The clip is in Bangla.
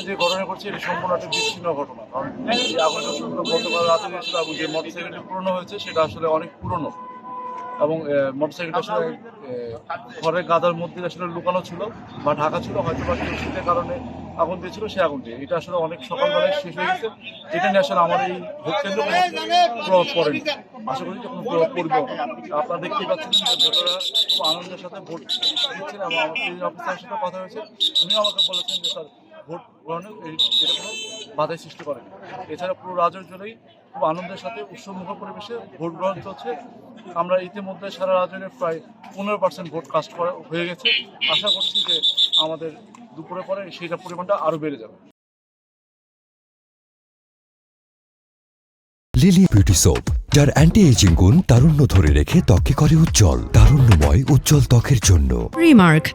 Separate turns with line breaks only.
যে ঘটনা ঘটছে এটি সম্পূর্ণ একটা বিচ্ছিন্ন ঘটনা। কারণ এই আগুনটা গতকাল রাতে গিয়েছিল এবং যে মোটরসাইকেলটি পুরনো হয়েছে সেটা আসলে অনেক পুরনো এবং মোটরসাইকেলটা আসলে ঘরের গাদার মধ্যে আসলে লুকানো ছিল বা ঢাকা ছিল, হয়তো বা কেউ শীতের কারণে আগুন দিয়েছিল সেই আগুনটি। এটা আসলে অনেক সকালবেলায় শেষ হয়ে গেছে। এটা নিয়ে আসলে আমার এই ভোট কেন্দ্র প্রভাব পড়েনি, আশা করি যে কোনো প্রভাব পড়বেও না। আপনারা দেখতেই পাচ্ছেন যে ভোটাররা খুব আনন্দের সাথে ভোট দিচ্ছেন এবং আমার এই অফিসারের সাথে কথা হয়েছে, উনিও আমাকে বলেছেন যে স্যার ভোট গ্রহণে এটা কোনো বাধাই সৃষ্টি করেনি। এছাড়া পুরো রাজ্য জুড়েই খুব আনন্দের সাথে উৎসবমুখর পরিবেশে ভোট গ্রহণ চলছে। আমরা ইতিমধ্যে সারা রাজ্যে প্রায় 15% ভোট কাস্ট করা হয়ে গেছে। আশা করছি যে আমাদের দুপুরে পরে সেইটা পরিমাণটা আরও বেড়ে যাবে।
লিলি বিউটি সোপ, যার অ্যান্টি এজিং গুণ তারুণ্য ধরে রেখে ত্বকে করে উজ্জ্বল। তারুণ্যময় উজ্জ্বল ত্বকের জন্য
রিমার্ক।